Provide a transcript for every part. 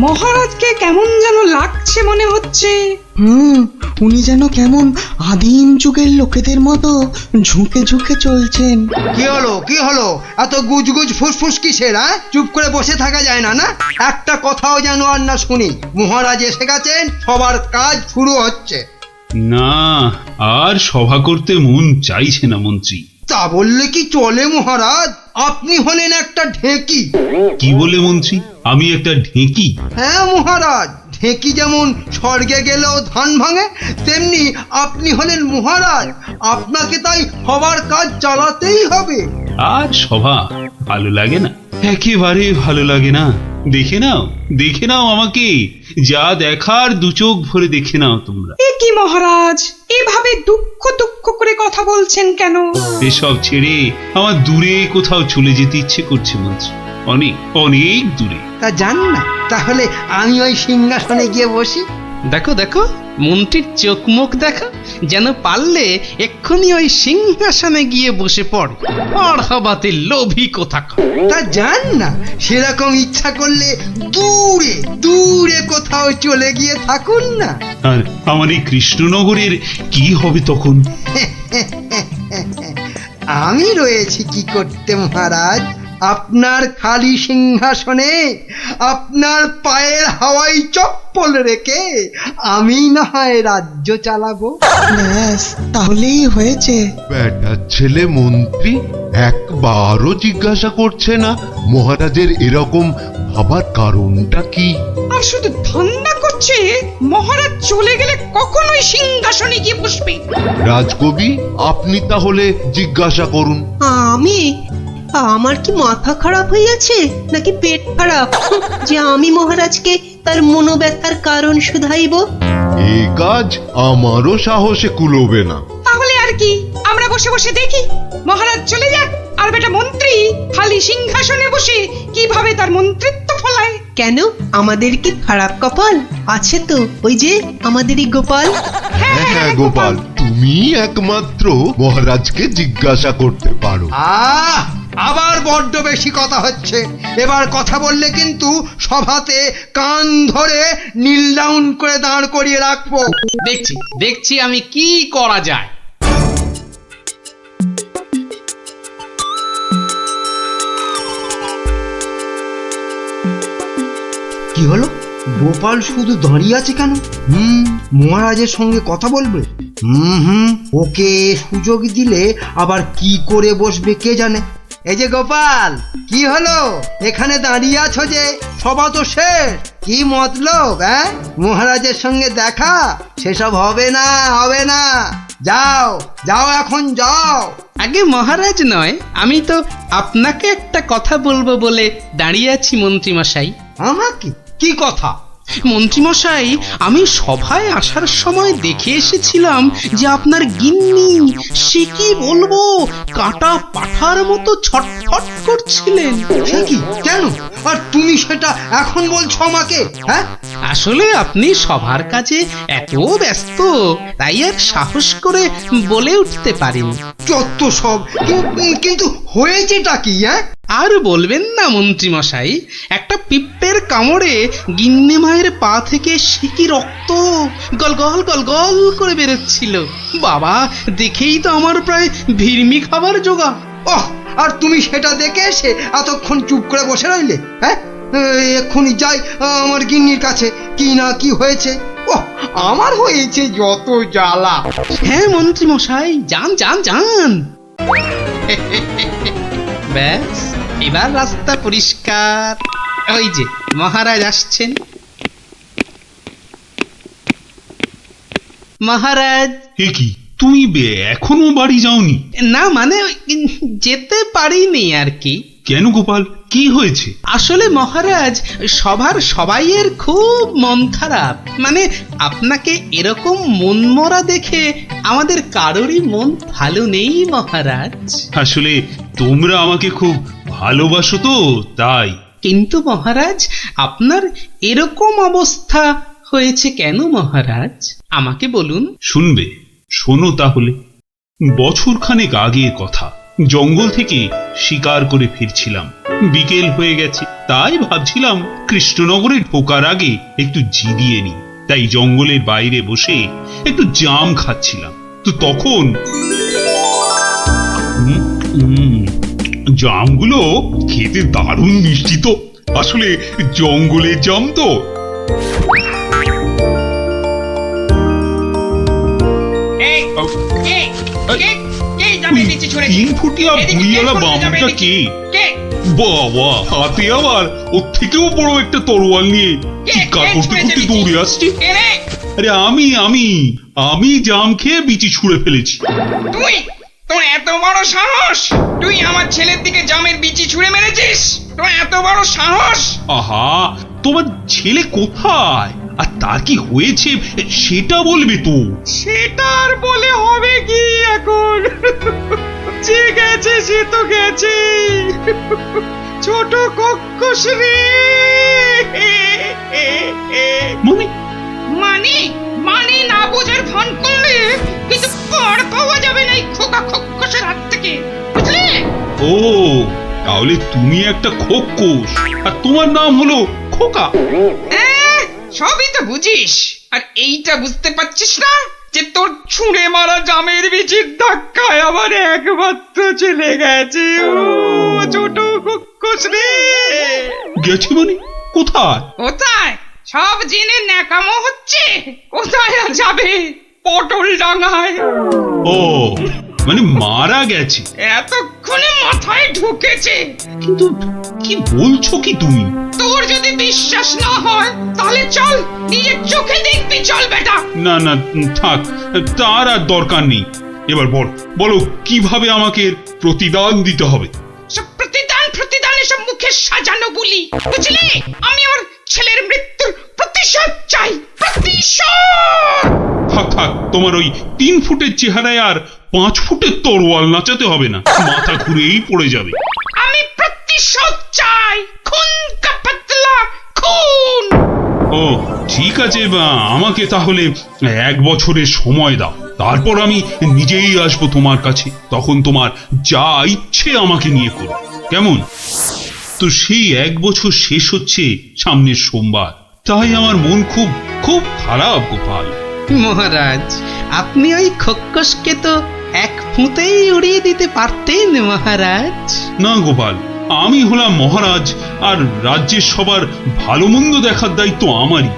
মহারাজকে কেমন যেন লাগছে মনে হচ্ছে। উনি যেন কেমন আদিম যুগের লোকেদের মতো ঝুঁকে ঝুঁকে চলছেন। কি হলো এত গুজগুজ ফুসফুস কিসের? চুপ করে বসে থাকা যায় না? না একটা কথাও যেন আর না শুনি। মহারাজ এসে গেছেন, সবার কাজ শুরু হচ্ছে। না, আর সভা করতে মন চাইছে না মন্ত্রী। তা বললে কি চলে মহারাজ? আপনি হলেন একটা ঢেঁকি। কি বলে মন্ত্রী, আমি একটা ঢেঁকি? হ্যাঁ মহারাজ, ঢেঁকি যেমন স্বর্গে গেলেও ধান ভাঙে, তেমনি আপনি হলেন মহারাজ। আপনাকে তাই সবার কাজ চালাতেই হবে। আর সভা ভালো লাগে না, একেবারে ভালো লাগে না। দেখে নাও আমাকে, যা দেখার দু চোখ ভরে দেখে নাও তোমরা। এ কি মহারাজ, এভাবে দুঃখ দুঃখ করে কথা বলছেন কেন? এসব ছেড়ে আমার দূরে কোথাও চলে যেতে ইচ্ছে করছে মন্ত্রী, অনেক অনেক দূরে। তা জান না, তাহলে আমি ওই সিংহাসনে গিয়ে বসি। দেখো দেখো মন্ত্রীর চোখ মুখ দেখো, যেন পারলে এক্ষুনি ওই সিংহাসনে গিয়ে বসে পড়ে। পড়াবাতে লোভী কোথাকার। তা জান না, সেরকম ইচ্ছা করলে দূরে দূরে কোথাও চলে গিয়ে থাকুন না। আর আমার এই কৃষ্ণনগরের কি হবে তখন? আমি রয়েছি কি করতে মহারাজ? আপনার খালি সিংহাসনে আপনার পায়ের হাওয়াই চপ্পল রেখে আমি না হয় রাজ্য চালাবো। ব্যাস, তাহলেই হয়েছে। বেটার ছেলে মন্ত্রী একবারও জিজ্ঞাসা করছে না মহারাজের এরকম ভাবার কারণটা কি। আর শুধু ধান্দা করছে মহারাজ চলে গেলে কখনোই সিংহাসনে গিয়ে বসবে। রাজকবি, আপনি তাহলে জিজ্ঞাসা করুন। আমার কি মাথা খারাপ হইয়াছে নাকি পেট খারাপ যে আমি মহারাজকে তার মনোব্যথার কারণ শুধাইব? এ কাজ আমারও সাহসে কুলোবে না। তাহলে আর কি, আমরা বসে বসে দেখি মহারাজ চলে যাক, আর বেটা মন্ত্রী খালি সিংহাসনে বসে কিভাবে তার মন্ত্রিত্ব ফলায়। কেন, আমাদের কি খারাপ কপাল আছে? তো ওই যে আমাদেরই গোপাল। হ্যাঁ গোপাল, তুমি একমাত্র মহারাজকে জিজ্ঞাসা করতে পারো। আবার বড্ড বেশি কথা হচ্ছে। এবার কথা বললে কিন্তু সভাতে কান ধরে নীল ডাউন করে দাঁড় করিয়ে রাখবো। দেখছি আমি কি করা যায়। কি হলো? গোপাল শুধু দাঁড়িয়ে আছে কেন? মহারাজের সঙ্গে কথা বলবে। ওকে সুযোগ দিলে আবার কি করে বসবে কে জানে। এই যে গোপাল, কি হলো? এখানে দাঁড়িয়ে আছো যে? সভা তো শেষ, কি মতলব? মহারাজের সঙ্গে দেখা? সেসব হবে না। যাও এখন যাও। আগে মহারাজ নয়, আমি তো আপনাকে একটা কথা বলবো বলে দাঁড়িয়ে আছি মন্ত্রী মশাই। আমাকে? কি কথা? মন্ত্রীমশাই, আমি সভায় আসার সময় দেখে এসেছিলাম যে আপনার গিন্নি, সে কি বলবো, কাটা পাঠার মতো ছটফট করছিলেন। সে কি? কেন? আর তুমি সেটা এখন বলছো আমাকে? আসলে আপনি সভার কাজে এত ব্যস্ত, তাই আর সাহস করে বলে উঠতে পারিনি। যত সব। কিন্তু হয়েছেটা কি? আর বলবেন না মন্ত্রীমশাই, একটা পিঁপড়ের কামড়ে গিন্নি মায়ের পা থেকে সে কি রক্ত গল গল গল গল করে বেরোচ্ছিল। বাবা, দেখেই তো আমার প্রায় ভিড়মি খাবার জোগাড়। আর তুমি সেটা দেখে এসে এতক্ষণ চুপ করে বসে রইলে? এক্ষুনি যাই আমার গিন্নির কাছে, কি না কি হয়েছে। আমার হয়েছে যত জ্বালা। হ্যাঁ মন্ত্রীমশাই, যান। ব্যাস, এবার রাস্তা পরিষ্কার। ওই যে মহারাজ আসছেন। মহারাজ। এ কি, তুমি এখনো বাড়ি যাওনি? না মানে যেতে পারিনি আর কি। কেন গোপাল, কি হয়েছে? আসলে মহারাজ, সবার সবাইয়ের খুব মন খারাপ। মানে আপনাকে এরকম মন মরা দেখে আমাদের কারোরই মন ভালো নেই মহারাজ। আসলে তোমরা আমাকে খুব ভালোবাসো তো তাই। কিন্তু মহারাজ, আপনার এরকম অবস্থা হয়েছে কেন মহারাজ? আমাকে বলুন। শোনো তাহলে। বছর খানেক আগের কথা, জঙ্গল থেকে শিকার করে ফিরছিলাম, বিকেল হয়ে গেছে, তাই ভাবছিলাম কৃষ্ণনগরে ঢোকার আগে একটু জিরিয়ে নি। তাই জঙ্গলের বাইরে বসে একটু জাম খাচ্ছিলাম, তো তখন জামগুলো খেতে দারুণ মিষ্টি। তো আসলে জঙ্গলের জাম তো। তিন ফুটিয়া ভুঁইয়ালা বামুনটা কে? বাবা, হাতে আবার ওর থেকেও বড় একটা তরোয়াল নিয়ে চিৎকার করতে করতে দৌড়ে আসছে। আরে আমি জাম খেয়ে বিচি ছুঁড়ে ফেলেছি। তুই, তোর এত বড় সাহস! তুই আমার ছেলের দিকে জামের বিচি ছুঁড়ে মেরেছিস? তোর এত বড় সাহস! আহা, তোমার ছেলে কোথায় আর তার কি হয়েছে সেটা বলবে তো। সেটা আর বলে হবে কি এখন? যে গেছে সে তো গেছে। ছোট কক্ষস রে। মানে মানে মানে না বোঝার ভান করলে কিন্তু পার পাওয়া যাবে না এই খোকা খক্ষসের হাত থেকে, বুঝলে? ও, তাহলে তুমি একটা খোকোশ আর তোমার নাম হলো খোকা। সবই তো বুঝিস, আর এইটা বুঝতে পারছিস না যে তোর ছুঁড়ে মারা জামের বিচির ধাক্কায় আমার একমাত্র চলে গেছে। ও ছোট খক্ষস রে। গেছে মানে কোথায়? কোথায় সব জেনে ন্যাকামো হচ্ছে? কোথায় আর যাবে? পটল ডাঙায়। ও, মানে মারা গেছে। এতক্ষণে মাথায় ঢুকেছে। কিন্তু কি বলছো কি তুমি? তোর যদি বিশ্বাস না হয় তাহলে চল, নিজের চোখে দেখবি। চল বেটা। না না, থাক, তার আর দরকার নেই। এবার বলো কিভাবে আমাকে প্রতিদান দিতে হবে? সব প্রতিদান এসব মুখে সাজানো বলি, বুঝলি? আমি আমার ছেলের মৃত্যুর প্রতিশোধ চাই। প্রতিশোধ! থাক, তোমার ওই 3 ফুটের চেহারায় আর 5 ফুটের তরোয়াল নাচাতে হবে না, মাথা ঘুরেই পড়ে যাবে। আমি প্রতিশোধ চাই। খুন কা বদলা খুন। ও ঠিক আছে, আমাকে তাহলে 1 বছরের সময় দাও, তারপর আমি নিজেই আসবো তোমার কাছে। তখন তোমার যা ইচ্ছে আমাকে নিয়ে করো, কেমন? তো সেই 1 বছর শেষ হচ্ছে সামনের সোমবার, তাই আমার মন খুব খুব খারাপ গোপাল। মহারাজ, আপনি ওই খক্ষসকে তো এক ফুঁতেই উড়িয়ে দিতে পারতেন মহারাজ। না গোপাল, আমি হলাম মহারাজ, আর রাজ্যের সবার ভালো মন্দ দেখার দায়িত্ব আমারই।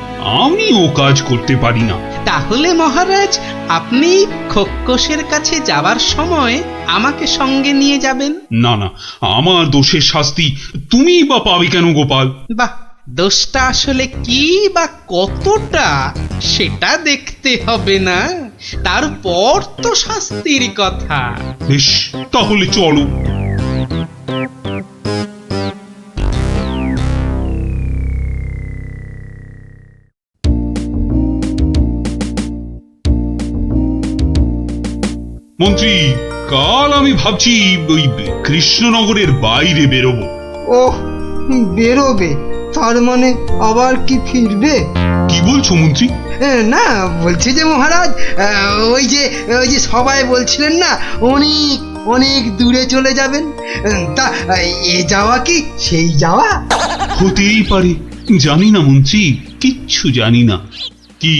আমি ও কাজ করতে পারি না। তাহলে মহারাজ, আপনি খক্ষসের কাছে যাবার সময় আমাকে সঙ্গে নিয়ে যাবেন। না, আমার দোষের শাস্তি তুমি বা পাবে কেন গোপাল? বাহ, দোষটা আসলে কি বা কতটা সেটা দেখতে হবে না, তারপর তো শাস্তির কথা। বেশ, তাহলে চলো। মন্ত্রী, কাল আমি ভাবছি ওই কৃষ্ণনগরের বাইরে বেরোবো। ওহ, বেরোবে? তার মানে আবার কি ফিরবে? কি বলছো মন্ত্রী? না, বলছি যে মহারাজ, ওই যে সবাই বলছিলেন না অনেক অনেক দূরে চলে যাবেন, তা এ যাওয়া কি সেই যাওয়া? হতেই পারে, জানি না মন্ত্রী, কিচ্ছু জানি না। কি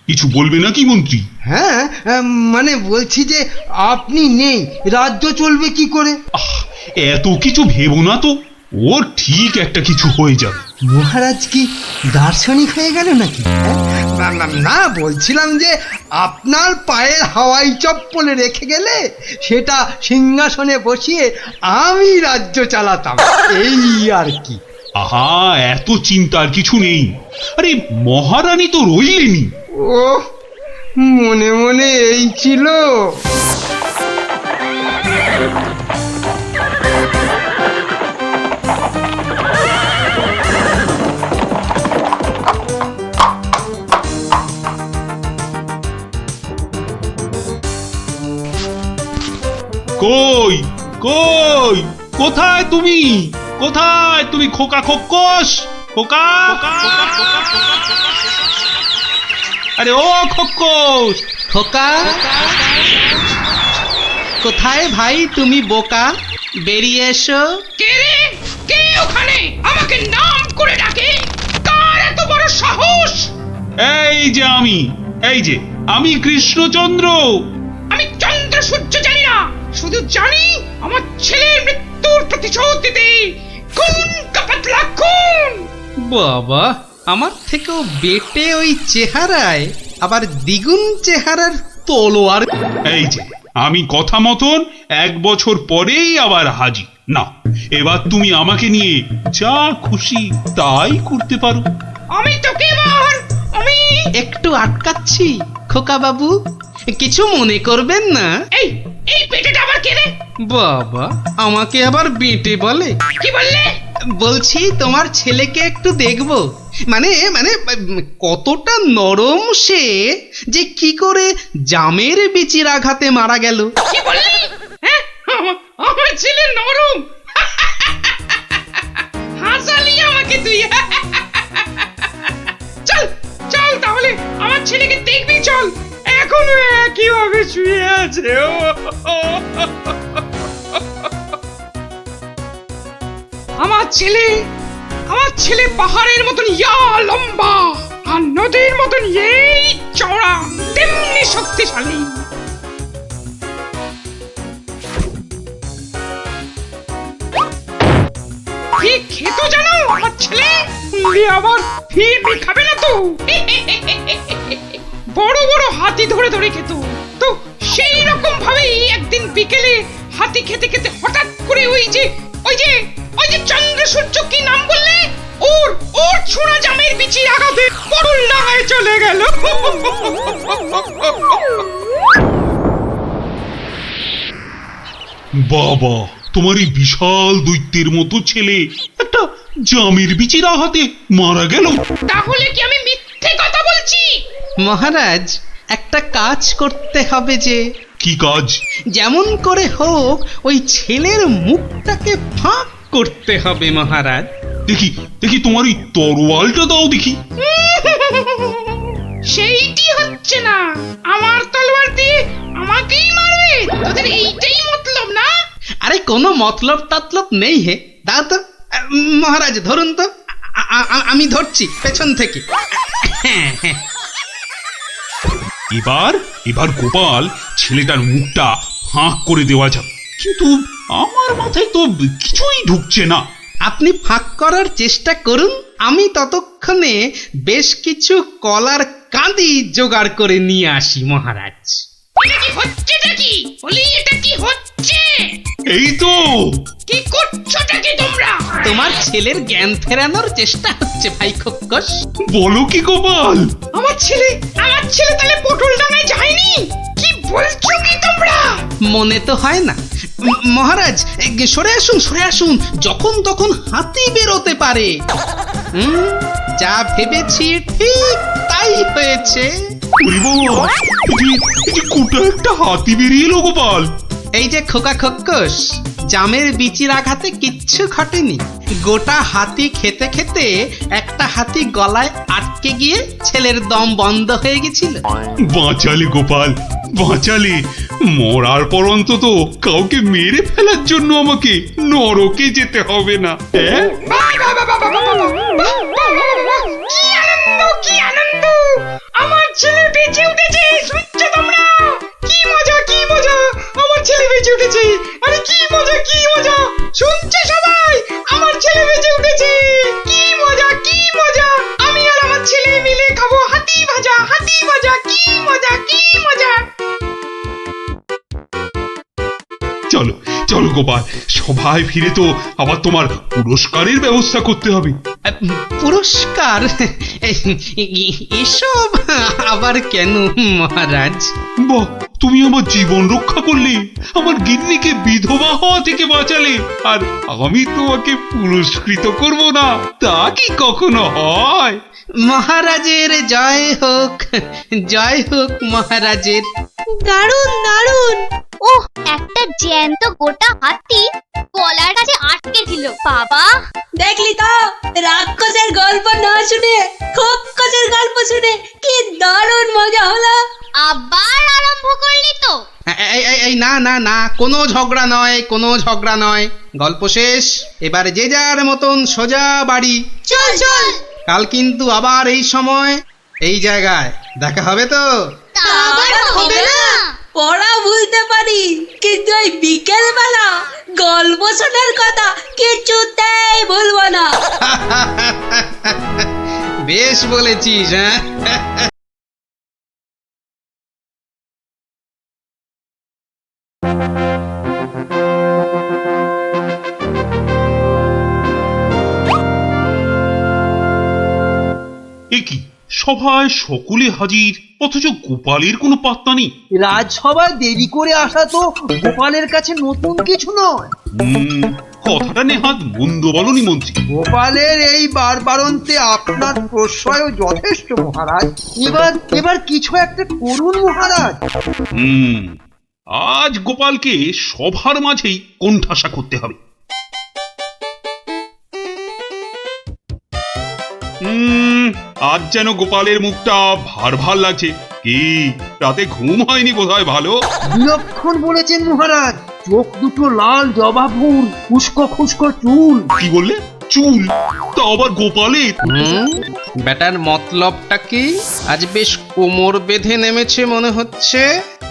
কিছু বলবে নাকি মন্ত্রী? হ্যাঁ, মানে বলছি যে আপনি নেই, রাজ্য চলবে কি করে? এত কিছু ভেবো না তো, ওর ঠিক একটা কিছু হয়ে যাবে। মহারাজ কি দার্শনিক হয়ে গেল নাকি? না, বলছিলাম যে আপনার পায়ের হাওয়াই চপ্পলে রেখে গেলে সেটা সিংহাসনে বসিয়ে আমি রাজ্য চালাতাম, এই আর কি। আহা, এত চিন্তার কিছু নেই। আরে মহারানী তো রইলেনি। ও, মনে মনে এই ছিল। কই কই কোথায় তুমি? কোথায় তুমি খোকা খোকস? খোকা, আরে ও খোকস, খোকা, কোথায় ভাই তুমি বোকা? বেরিয়ে এসো। কে রে? কে ওখানে আমাকে নাম করে ডাকে? কার এত বড় সাহস? এই যে আমি কৃষ্ণচন্দ্র। আমি চন্দ্র সূর্য জানি না, শুধু জানি আমার ছেলের মৃত্যুর প্রতিশোধ দিতে কোন কাপাতলা কোন। বাবা, আমার থেকেও বেটে ওই চেহারায়, আবার দ্বিগুণ চেহারার তলোয়ার। এই যে আমি কথা মতন 1 বছর পরেই আবার হাজির। না, এবার তুমি আমাকে নিয়ে যা খুশি তাই করতে পারো। আমি তোকে এবার আমি একটু আটকাচ্ছি খোকা বাবু, কিছু মনে করবেন না। এই এই পেটেটা আবার কে রে? বাবা, আমাকে আবার বেটে বলে? কি বললে? বলছি তোমার ছেলেকে একটু দেখবো। মানে মানে কতটা নরম সে, যে কি করে জামের বিচির আঘাতে মারা গেল। কি বললি? হ্যাঁ, আমার ছেলে নরম। হাসালি আমাকে তুই। চল চল তাহলে আমার ছেলেকে দেখবি, চল। এখনো একইভাবে শুয়ে আছে। আমার ছেলে পাহাড়ের মতন ইয়া লম্বা, আর নদীর মতন এই চওড়া, তেমনি শক্তিশালী। কি খেতো জানো আমার ছেলে? আবার ফিরবি খাবে না তো। বড় বড় হাতি ধরে ধরে খেত। তো সেই রকম ভাবেই একদিন বিকেলে হাতি খেতে খেতে হঠাৎ করে ওই যে চন্দ্র সূর্য কি নাম বললে, ওর ছোড়া জামের বিচির আঘাতে পরল ডাঙায় চলে গেল। বাবা, তোমার এই বিশাল দৈত্যের মতো ছেলে একটা জামের বিচির আঘাতে মারা গেল? তাহলে কি আমি মিথ্যে কথা বলছি? মহারাজ, একটা কাজ করতে হবে যে। কি কাজ? যেমন করে হোক ওই ছেলের মুখটাকে ফাঁক করতে হবে মহারাজ। দেখি দেখি তোমার এই তরোয়ালটা দাও দেখি। সেইটি হচ্ছে না, আমার তলোয়ার দিয়ে আমাকেই মারবে? তোদের এইটাই মতলব না? আরে কোনো মতলব টাতলব নেই হে। দাও তো মহারাজ, ধরুন তো। আমি ধরছি পেছন থেকে। এবার গোপাল ছেলেটার মুখটা ফাঁক করে দেওয়া যাক, কিন্তু আমার মাথায় তো কিছুই ঢুকছে না। আপনি ফাঁক করার চেষ্টা করুন, আমি ততক্ষণে বেশ কিছু কলার কাঁদি জোগাড় করে নিয়ে আসি মহারাজ। এটা কি হচ্ছেটা কি? বলি এটা কি হচ্ছে? এই তো। কি করছোটা কি তোমরা? তোমার ছেলের জ্ঞান ফেরানোর চেষ্টা হচ্ছে ভাই খোকস। বলো কি গোপাল? আমার ছেলে তাহলে পটল ডাঙায় যায়নি? কি বলছো কি তোমরা? মনে তো হয় না মহারাজ। সরে আসুন, যখন তখন হাতি বেরোতে পারে। যা ভেবেছি ঠিক তাই হয়েছে। ওরে বাবা, এই যে কোটা একটা হাতি বেরিয়ে এলো গোপাল। এই যে খোকা খোকস, জামের বিচির আঘাতে কিচ্ছু ঘটেনি। গোটা হাতি খেতে খেতে একটা হাতি গলায় আটকে গিয়ে ছেলের দম বন্ধ হয়ে গেছিল। বাঁচালে গোপাল, বাঁচালে। মরার পর অন্তত কাউকে মেরে ফেলার জন্য আমাকে নরকে যেতে হবে না। হ্যাঁ, কি আনন্দ! আমার ছেলে বেঁচে উঠেছে, শুনছো তোমরা? কি মজা! আমার ছেলে বেঁচে উঠেছে। আরে কি মজা! শুনছো সবাই? আমার ছেলে বেঁচে উঠেছে। কি মজা! আমি আর আমার ছেলে মিলে খাবো হাতি ভাজা। কি মজা! চলো গোপাল, সবাই ফিরে তো আবার তোমার পুরস্কারের ব্যবস্থা করতে হবে। পুরস্কার? এসব আবার কেন মহারাজ? বাহ, তুমি আমার জীবন রক্ষা করলে, আমার গিন্নিকে বিধবা হওয়া থেকে বাঁচালে, আর আমি তোমাকে পুরস্কৃত করব না, তা কি কখনো হয়? মহারাজের জয় হোক মহারাজের। দারুণ! ওহ, একটা জ্যান্ত গোটা হাতি গলার কাছে আটকে ছিল। বাবা, দেখলি তো, রাক্ষসের গল্প না শুনে খোকসের গল্প শুনে কি দারুণ মজা হলো। আবার আরম্ভ করলি তো? এই না না না, কোনো ঝগড়া নয়, কোনো ঝগড়া নয়। গল্প শেষ, এবার যে যার মতন সোজা বাড়ি। চল চল। কাল কিন্তু আবার এই সময় এই জায়গায় দেখা হবে তো? তা আবার হবে না। পড়া ভুলতে পারি, কিন্তু ওই বিকেল বেলা গল্প শোনার কথা কিছুতেই ভুলবো না। বেশ বলেছিস, হ্যাঁ। এ কি, সভায় সকলে হাজির, অথচ গোপালের কোনো পাত্তা নেই। রাজসভায় দেরি করে আসা তো গোপালের কাছে নতুন কিছু নয়। কথাটা নেহাত মন্দ বলনি মন্ত্রী। গোপালের এই বারবারন্তে আপনার প্রশ্রয় যথেষ্ট মহারাজ। এবার কিছু একটা করুন মহারাজ। আজ গোপালকে সভার মাঝেই কোণঠাসা করতে হবে। আজ যেন গোপালের মুখটা ভার ভার লাগছে। কি রাতে ঘুম হয়নি বোধহয় ভালো? বিলক্ষণ বলেছেন মহারাজ। চোখ দুটো লাল জবা ফুল, খুস্কো খুস্কো চুল। কি বললে? চুল? তা আবার গোপালের? ব্যাটার মতলবটা কি? আজ বেশ কোমর বেঁধে নেমেছে মনে হচ্ছে।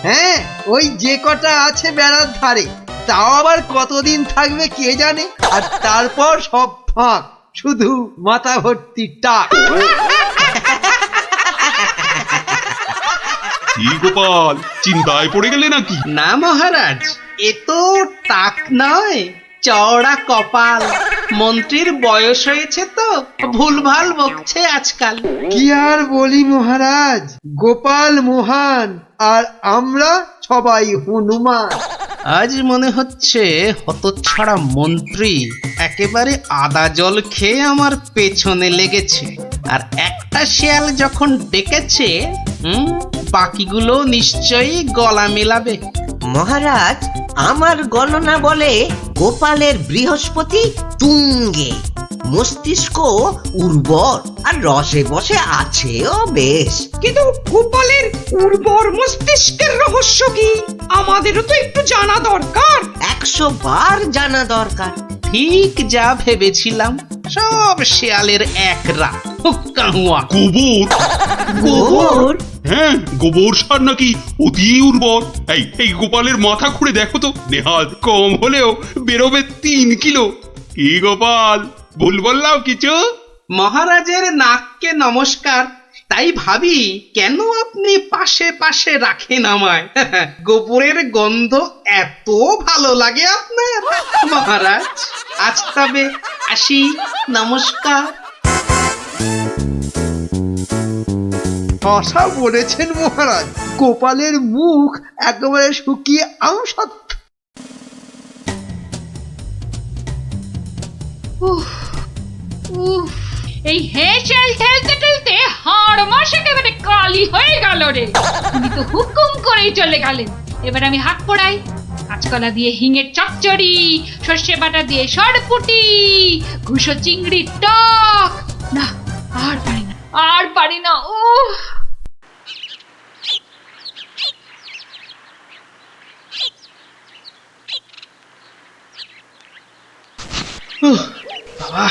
হ্যাঁ, ওই যে কটা আছে বেড়ার ধারে, তাও আবার কতদিন থাকবে কে জানে। আর তারপর সব ফাঁক, শুধু মাথা ভর্তি টাক। কি গোপাল, চিন্তায় পড়ে গেলে নাকি? না মহারাজ, এ তো টাক নয়, চওড়া কপাল। মন্ত্রীর বয়স হয়েছে তো ভুলভাল বকছে আজকাল। কি আর বলি মহারাজ, গোপাল মহান আর আমরা সবাই হনুমান। আজ মনে হচ্ছে হতচ্ছাড়া মন্ত্রী একেবারে আদা জল খেয়ে আমার পেছনে লেগেছে। আর একটা শেয়াল যখন ডেকেছে, বাকিগুলো নিশ্চয়ই গলা মেলাবে। মহারাজ, আমার গণনা বলে গোপালের বৃহস্পতি তুঙ্গে, মস্তিষ্ক উর্বর আর রসে বসে আছেও বেশ। কিন্তু গোপালের উর্বর মস্তিষ্কের রহস্য কি আমাদেরও তো একটু জানা দরকার। 100 বার জানা দরকার। ঠিক যা ভেবেছিলাম, সব শেয়ালের একরা। হুক্কা হুয়া। গোবর? গোবর? হ্যাঁ, গোবর সার নাকি অতি উর্বর। এই গোপালের মাথা খুঁড়ে দেখো তো, নেহাত কম হলেও বেরোবে 3 কিলো। কি গোপাল, ভুল বললাম কিছু? মহারাজের নাককে নমস্কার। তাই ভাবি কেন আপনি পাশে পাশে রাখেন আমায়। গোবরের গন্ধ এত ভালো লাগে আপনার মহারাজ। আজ তবে আসি, নমস্কার। ভাষা বলেছেন মহারাজ, গোপালের মুখ একেবারে শুকিয়ে আমসত্ব। এই হেঁচেল ঠেলতে ঠেলতে হাড় মাস একেবারে কালি হয়ে গেল রে। তুমি তো হুকুম করেই চলে গেলেন। এবার আমি হাত পোড়াই। কাঁচকলা দিয়ে হিঙের চচ্চড়ি, সর্ষে বাটা দিয়ে সরপুটি, ঘুষো চিংড়ির টক। না, আর পারি না, আর পারি না। বাবা,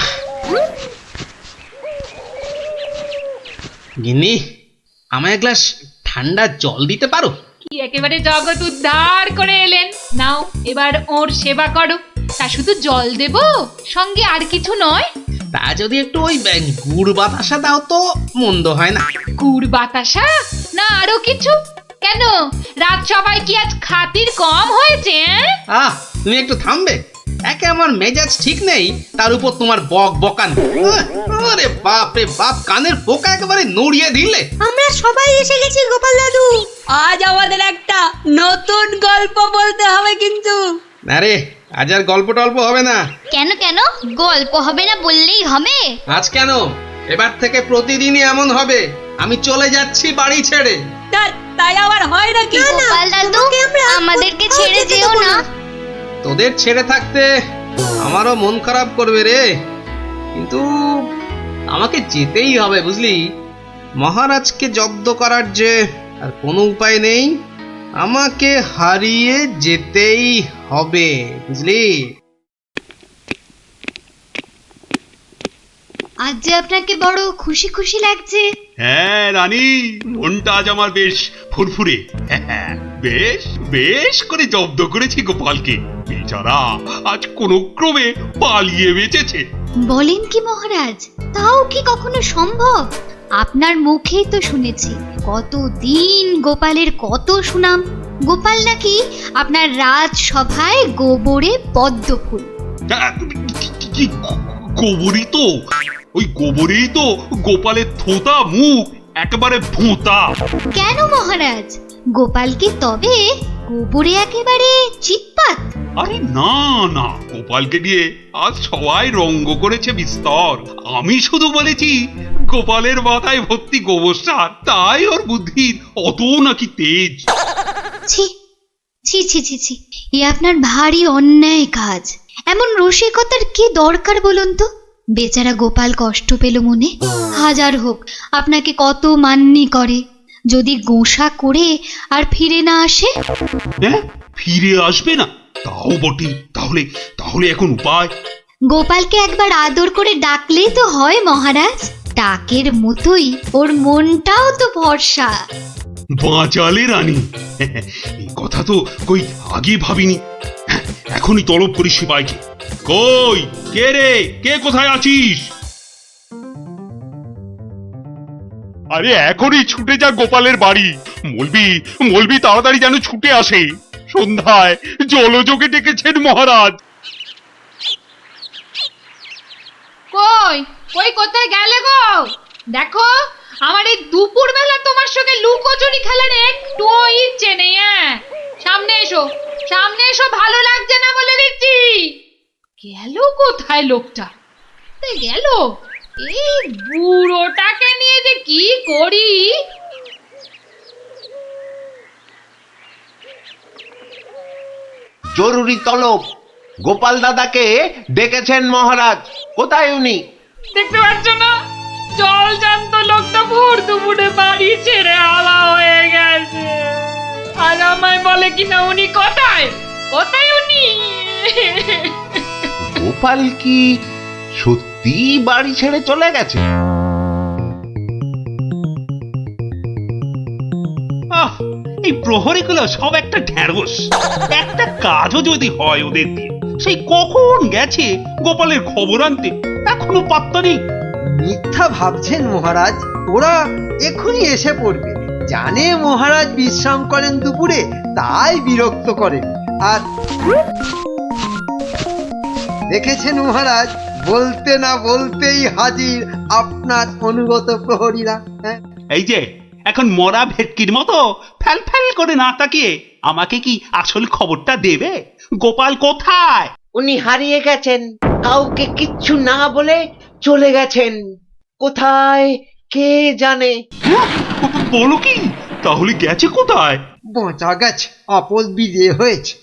গিন্নি, আমায় এক গ্লাস ঠান্ডা জল দিতে পারো? কি একেবারে জগৎ উদ্ধার করে এলেন। নাও এবার ওর সেবা করো। তা শুধু জল দেব, সঙ্গে আর কিছু নয়? তা যদি একটু ওই গুড় বাতাসা দাও তো মন্দ হয় না। গুড় বাতাসা না আরো কিছু? কেন, রাত সবাই কি আজ খাতির কম হয়েছে? তুমি একটু থামবে? একে আমার মেজাজ ঠিক নেই, তার উপর তোমার বক বকানি। আরে বাপ রে বাপ, কানের পোকা একেবারে নড়িয়ে দিলে। আমরা সবাই এসে গেছি গোপাল দাদু। আজ আমাদের একটা নতুন গল্প বলতে হবে কিন্তু। আরে আজ আর গল্প টল্প হবে না। কেন কেন, গল্প হবে না বললেই হবে? আজ কেন, এবার থেকে প্রতিদিনই এমন হবে। আমি চলে যাচ্ছি বাড়ি ছেড়ে। তাই আবার হয় নাকি? গোপাল দাদু, আমাদেরকে ছেড়ে যেও না। তোদের ছেড়ে থাকতে আমারও মন খারাপ করবে রে, কিন্তু আমাকে যেতেই হবে বুঝলি। মহারাজকে জব্দ করার যে আর কোনো উপায় নেই। আমাকে হারিয়ে যেতেই হবে, বুঝলি? আজ যে আপনাকে বড় খুশি খুশি লাগছে। হ্যাঁ রানী, মনটা আজ আমার বেশ ফুরফুরে। বেশ বেশ করে জব্দ করেছি গোপালকে। বেচারা আজ কোনো ক্রমে পালিয়ে বেঁচেছে। বলেন কি মহারাজ, তাও কি কখনো সম্ভব? আপনার মুখেই তো শুনেছি কতদিন গোপালের কত সুনাম। গোপাল নাকি আপনার রাজসভায় গোবরে পদ্ম ফুল। গোবরই তো, ওই গোবরেই তো গোপালের থোঁতা মুখ একেবারে ভোঁতা। কেন মহারাজ, গোপাল কি তবে গোবরে একেবারে চিৎপাত? আরে না না, গোপালকে দিয়ে আজ সবাই রঙ্গ করেছে বিস্তর। আমি শুধু বলেছি গোপালের মাথায় ভর্তি গোবর সার, তাই ওর বুদ্ধির অত নাকি তেজ। ছি ছি ছি ছি ছি, এ আপনার ভারী অন্যায় কাজ। এমন রসিকতার কি দরকার বলুন তো? বেচারা গোপাল কষ্ট পেল মনে। হাজার হোক আপনাকে কত মান্যি করে, যদি গোসা করে আর ফিরে না আসে। হ্যাঁ, ফিরে আসবে না? তাও বটে। তাহলে তাহলে এখন উপায়? গোপালকে একবার আদর করে ডাকলেই তো হয় মহারাজ। ডাকের মতোই ওর মনটাও তো ভরসা। বাঁচালে রানী, এই কথা তো কই আগে ভাবিনি। এখনই তলব করি সিপাইকে। কই কে রে, কে কোথায় আছিস? আরে এখনই ছুটে যা গোপালের বাড়ি। মলবি মলবি তাড়াতাড়ি যেন ছুটে আসে। সন্ধ্যায় জলযোগে ডেকেছেন মহারাজ। কই কই কোথায় গেলে গো? দেখো, আমার এই দুপুর বেলা তোমার সঙ্গে লুকোচুরি খেলার একটু ইচ্ছে নেই। সামনে এসো, সামনে এসো, ভালো লাগছে না বলে দিচ্ছি। গেল কোথায় লোকটা? গেল, এই বুড়োটাকে নিয়ে যে কি করি। জরুরি তলব, গোপাল দাদাকে ডেকেছেন মহারাজ। কোথায় উনি? দেখতে পাচ্ছ না, জল জান্ত লোকটা ভোর দুপুরে বাড়ি ছেড়ে হাওয়া হয়ে গেছে। আর আমায় বলে কিনা উনি কোথায়, কোথায় উনি? গোপাল কি সত্যি বাড়ি ছেড়ে চলে গেছে? এই প্রহরীগুলো সব একটা ঢ্যাঁড়স। একটা কাজও যদি হয় ওদের দিয়ে, সেই কখন গেছে গোপালের খবর আনতে, এখনো পাত্তা নেই। মিথ্যা ভাবছেন মহারাজ, ওরা এক্ষুনি এসে পড়বে। জানে মহারাজ বিশ্রাম করেন দুপুরে, তাই বিরক্ত করেন। আর দেখেছেন মহারাজ, বলতে না বলতেই হাজির আপনার অনুগত প্রহরীরা। হ্যাঁ, এই যে এখন মরা ভেটকির মতো ফ্যাল ফ্যাল করে না তাকিয়ে আমাকে কি আসল খবরটা দেবে? গোপাল কোথায়? উনি হারিয়ে গেছেন, কাউকে কিচ্ছু না বলে চলে গেছেন। কোথায় কে জানে। বলো কি? তাহলে গেছে কোথায়? বাঁচা গেছে, আপদ বিজে হয়েছে।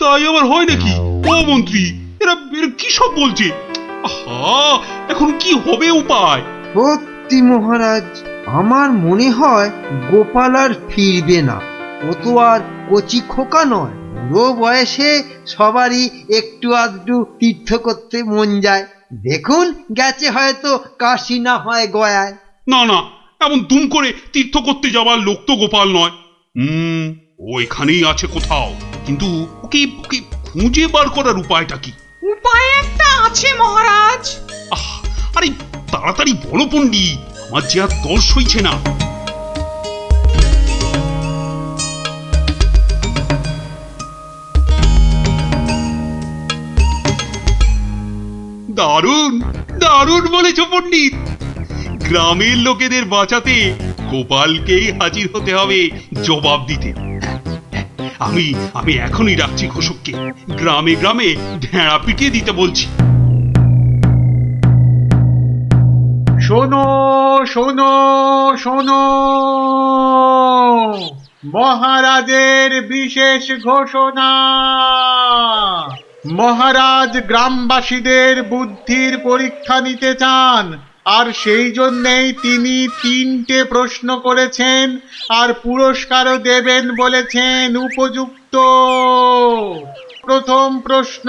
তাই আবার হয় নাকি? ও মন্ত্রী, এরা কি সব বলছে? আহা, এখন কি হবে উপায়? সত্যি মহারাজ, আমার মনে হয় গোপাল আর ফিরবে না। ও তো আর কচি খোকা নয়। বুড়ো বয়সে সবারই একটু আধটু তীর্থ করতে মন যায়। দেখুন, গেছে হয়তো কাশি না হয় গয়ায়। না না, এমন দুম করে তীর্থ করতে যাবার লোক তো গোপাল নয়। ও এখানেই আছে কোথাও, কিন্তু ওকে ওকে খুঁজে বার করার উপায়টা কি? উপায় একটা আছে মহারাজ। আরে তাড়াতাড়ি বলো পণ্ডিত, আমার যে আর দর্শ হইছে না। দারুণ দারুণ বলেছ পণ্ডিত। গ্রামের লোকেদের বাঁচাতে গোপালকেই হাজির হতে হবে জবাব দিতে। আমি আমি এখনই ডাকছি ঘোষককে, গ্রামে গ্রামে ঢেঁড়া পিটিয়ে দিতে বলছি। শোনো শোনো শোনো, মহারাজের বিশেষ ঘোষণা। মহারাজ গ্রামবাসীদের বুদ্ধির পরীক্ষা নিতে চান। আর সেই জন্যেই তিনি 3টে প্রশ্ন করেছেন আর পুরস্কারও দেবেন বলেছেন উপযুক্ত। প্রথম প্রশ্ন,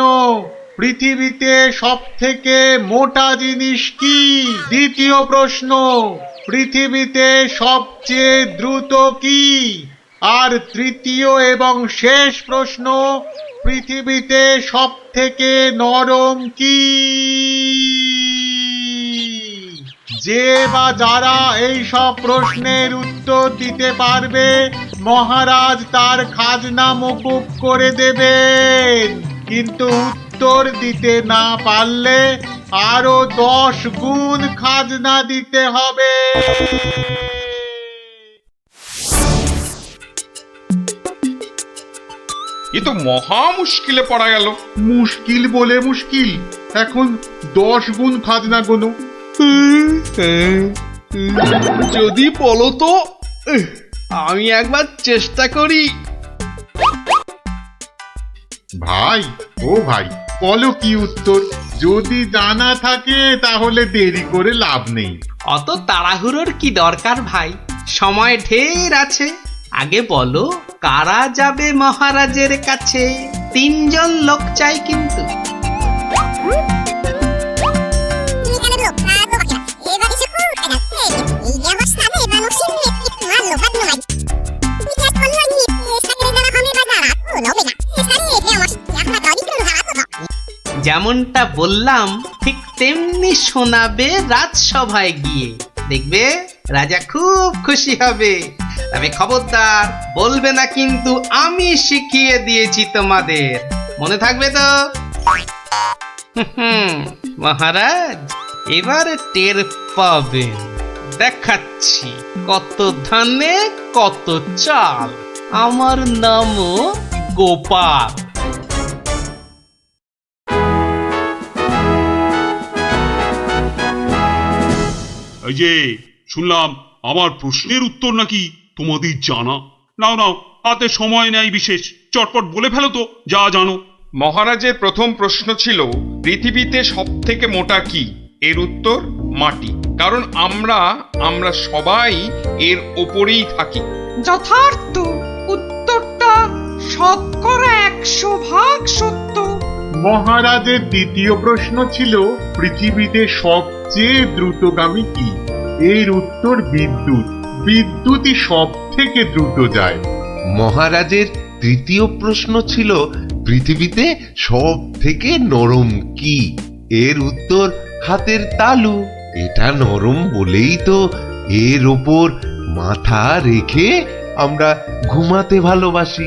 পৃথিবীতে সবথেকে মোটা জিনিস কি? দ্বিতীয় প্রশ্ন, পৃথিবীতে সবচেয়ে দ্রুত কি? আর তৃতীয় এবং শেষ প্রশ্ন, পৃথিবীতে সবথেকে নরম কি? যে বা যারা এই সব প্রশ্নের উত্তর দিতে পারবে মহারাজ তার খাজনা মকুব করে দেবেন, কিন্তু উত্তর দিতে না পারলে আরো 10 গুণ খাজনা দিতে হবে। এ তো মহা মুশকিলে পড়া গেল। মুশকিল বলে মুশকিল, এখন 10 গুণ খাজনা গোনো। যদি বলো তো আমি একবার চেষ্টা করি। ভাই, ও ভাই, বলো কি উত্তর? যদি জানা থাকে তাহলে দেরি করে লাভ নেই। অত তাড়াহুড়োর কি দরকার ভাই, সময় ঢের আছে। আগে বলো কারা যাবে মহারাজের কাছে? 3 জন লোক চাই কিন্তু। যেমনটা বললাম ঠিক তেমনি শোনাবে রাজসভায় গিয়ে, দেখবে রাজা খুব খুশি হবে। তবে খবরদার বলবে না কিন্তু আমি শিখিয়ে দিয়েছি তোমাদের, মনে থাকবে তো? মহারাজ এবার টের পাবেন, দেখাচ্ছি কত ধানে কত চাল। আমার নামও গোপাল। এই যে শুনলাম আমার প্রশ্নের উত্তর নাকি তোমাদের জানা। নাও নাও, হাতে সময় নেই বিশেষ, চটপট বলে ফেলো তো যা জানো। মহারাজের প্রথম প্রশ্ন ছিল পৃথিবীতে সবথেকে মোটা কি? এর উত্তর মাটি। কারণ আমরা সবাই এর ওপরেই থাকি। যথার্থ, উত্তরটা শতকরা 100% সত্য। মহারাজের দ্বিতীয় প্রশ্ন ছিল পৃথিবীতে সবচেয়ে দ্রুতগামী কি? এর উত্তর বিদ্যুৎ। বিদ্যুৎই সব থেকে দ্রুত যায়। মহারাজের তৃতীয় প্রশ্ন ছিল পৃথিবীতে সব থেকে নরম কি? এর উত্তর হাতের তালু। এটা নরম বলেই তো এর ওপর মাথা রেখে আমরা ঘুমাতে ভালোবাসি।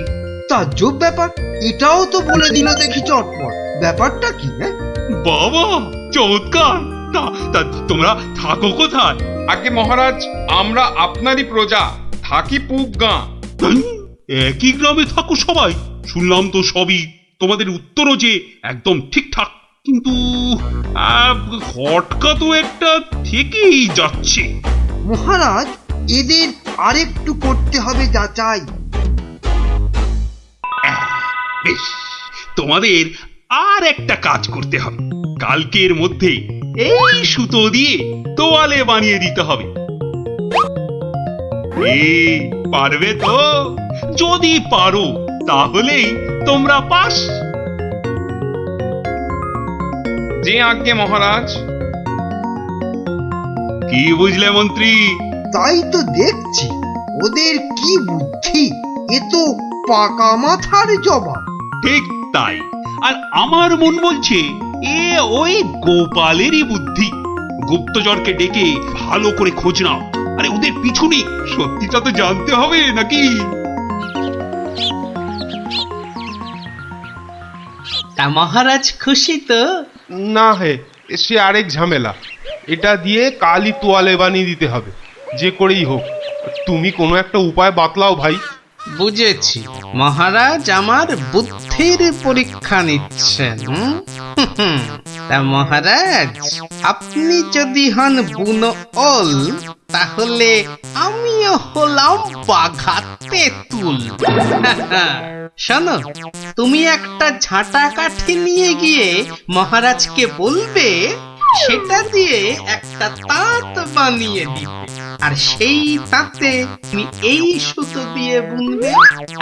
তাজ্জব ব্যাপার, এটাও তো বলে দিল দেখি চটপট। ব্যাপারটা কি? বাবা চমৎকার। তা তোমরা থাকো কোথায়? আগে মহারাজ, আমরা আপনারই প্রজা, থাকি পুব গাঁ। একই গ্রামে থাকো সবাই? শুনলাম তো সবই, তোমাদের উত্তরও যে একদম ঠিকঠাক, কিন্তু খটকা তো একটা থেকেই যাচ্ছে। মহারাজ, এদের আরেকটু করতে হবে যাচাই। বেশ, তোমাদের আর একটা কাজ করতে হবে। কালকের মধ্যে এই সুতো দিয়ে তোয়ালে বানিয়ে দিতে হবে। পারবে তো? যদি পারো তাহলেই তোমরা পাস। যে আজ্ঞে মহারাজ। কি বুঝলে মন্ত্রী? তাই তো দেখছি, ওদের কি বুদ্ধি! এ তো পাকা মাথার জবাব। ঠিক তাই। আর আমার মন বলছে এ ওই গোপালেরই বুদ্ধি। গুপ্তচরকে ডেকে ভালো করে খোঁজ নাও। আরে ওদের পিছনে সত্যিটা তো জানতে হবে নাকি? তা মহারাজ খুশি তো? না হে, সে আরেক ঝামেলা। এটা দিয়ে কালই তোয়ালে বানিয়ে দিতে হবে, যে করেই হোক। তুমি কোনো একটা উপায় বাতলাও ভাই। বুঝেছি, মহারাজ আমার বুদ্ধির পরীক্ষা নিচ্ছেন। তা মহারাজ, আপনি যদি হন বুনো ওল, তাহলে আমিও হলাম বাঘা তেঁতুল। শোনো, তুমি একটা ঝাঁটা কাঠি নিয়ে গিয়ে মহারাজকে বলবে সেটা দিয়ে একটা তাঁত বানিয়ে দিতে, আর সেই তাঁতে তুমি এই সুতো দিয়ে বুনবে,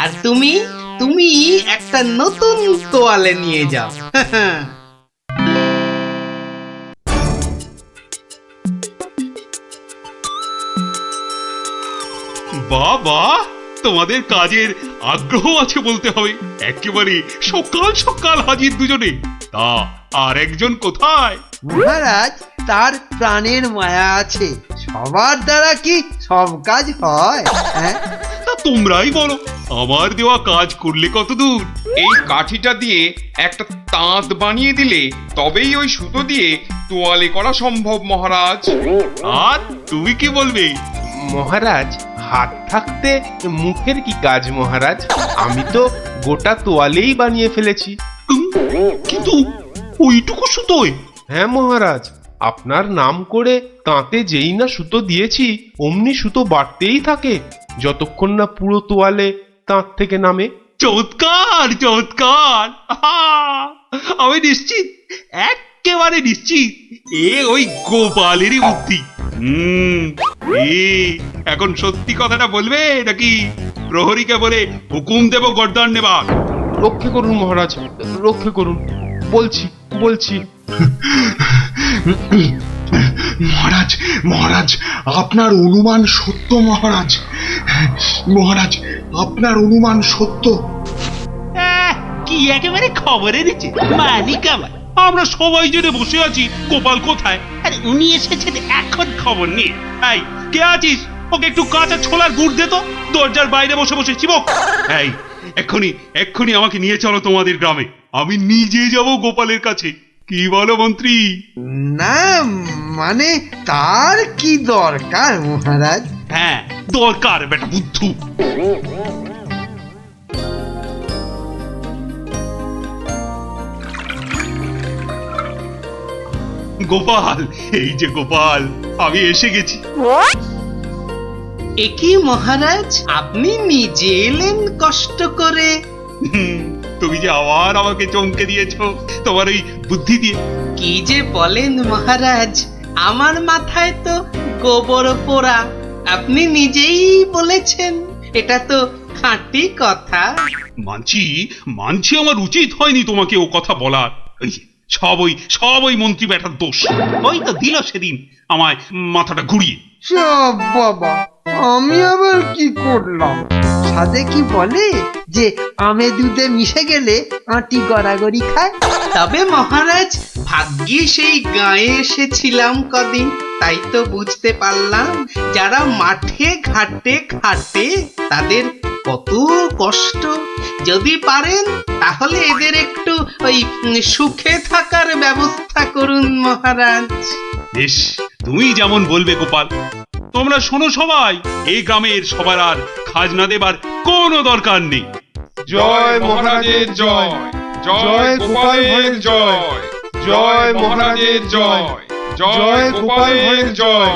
আর তুমি তুমি একটা নতুন তোয়ালে নিয়ে যাও। বাবা, তোমাদের কাজের আগ্রহ আছে বলতে হবে। একেবারে সকাল সকাল হাজির দুজনে। তা আর একজন কোথায়? মহারাজ, তার প্রাণের মায়া আছে, সবার দ্বারা কি সব কাজ হয়? হ্যাঁ, তা তোমরাই বলো, আমার দেওয়া কাজ করলে কতদূর? এই কাঠিটা দিয়ে একটা তাঁত বানিয়ে দিলে তবেই ওই সুতো দিয়ে তোয়ালে করা সম্ভব মহারাজ। আর তুমি কি বলবে? মহারাজ, হাত থাকতে মুখের কি কাজ মহারাজ? আমি তো গোটা তোয়ালেই বানিয়ে ফেলেছি। কিন্তু ওইটুকু সুতোয়? হ্যাঁ মহারাজ, আপনার নাম করে তাঁতে যেই না সুতো দিয়েছি অমনি সুতো বাড়তেই থাকে, যতক্ষণ না পুরো তোয়ালে তাঁত থেকে নামে। চমৎকার চমৎকার! আহা! আমি নিশ্চিত, একেবারে নিশ্চিত এ ওই গোপালেরই বুদ্ধি। এখন সত্যি কথাটা বলবে নাকি প্রহরীকে বলে হুকুম দেব গর্দান নেবার? রক্ষে করুন মহারাজ, রক্ষে করুন, বলছি বলছি। মহারাজ, মহারাজ, আপনার অনুমান সত্য মহারাজ। মহারাজ, আপনার অনুমান সত্য। কি একেবারে খবর এনেছে মালিক আমার। আমরা সবাই জেনে বসে আছি গোপাল কোথায়, আর উনি এসেছেন এখন খবর নিয়ে। এই, কে আছিস? ওকে একটু কাঁচা ছোলার গুড় দে তো, দরজার বাইরে বসে বসে চিবক। এই, এক্ষুনি এক্ষুনি আমাকে নিয়ে চলো তোমাদের গ্রামে। আমি নিজে যাব গোপালের কাছে। কি বলো মন্ত্রী? না মানে তার কি দরকার মহারাজ? হ্যাঁ, দরকার বেটা বুদ্ধু। গোপাল, এই যে গোপাল, আমি এসে গেছি। একি মহারাজ, আপনি নিজে এলেন কষ্ট করে? তুমি যে আবার আমাকে চমকে দিয়েছো তোমার ওই বুদ্ধি দিয়ে। কি যে বলেন মহারাজ, আমার মাথায় তো গোবর পোড়া। আপনি নিজেই বলেছেন, এটা তো খাঁটি কথা। মানছি মানছি, আমার উচিত হয়নি তোমাকে ও কথা বলার। সব ওই মন্ত্রী ব্যাটার দোষ। ওই তো দিল সেদিন আমায় মাথাটা ঘুরিয়ে। সব বাবা, আমি আবার কি করলাম? সাধে কি বলে যে আমে দুধে মিশে গেলে আটি গড়াগড়ি খায়। তবে মহারাজ, ভাগ্যে সেই গায়ে এসেছিলাম কদিন, তাই তো বুঝতে পারলাম যারা মাঠে ঘাটে খাটে তাদের কত কষ্ট। যদি পারেন তাহলে এদের একটু ওই সুখে থাকার ব্যবস্থা করুন মহারাজ। বেশ, তুমি যেমন বলবে গোপাল। তোমরা শোনো সবাই, এই গ্রামের সবার আর খাজনা দেবার কোনো দরকার নেই। জয় মহারাজের জয়, জয় গোপালের জয়, জয় মহারাজের জয়, জয় গোপালের জয়।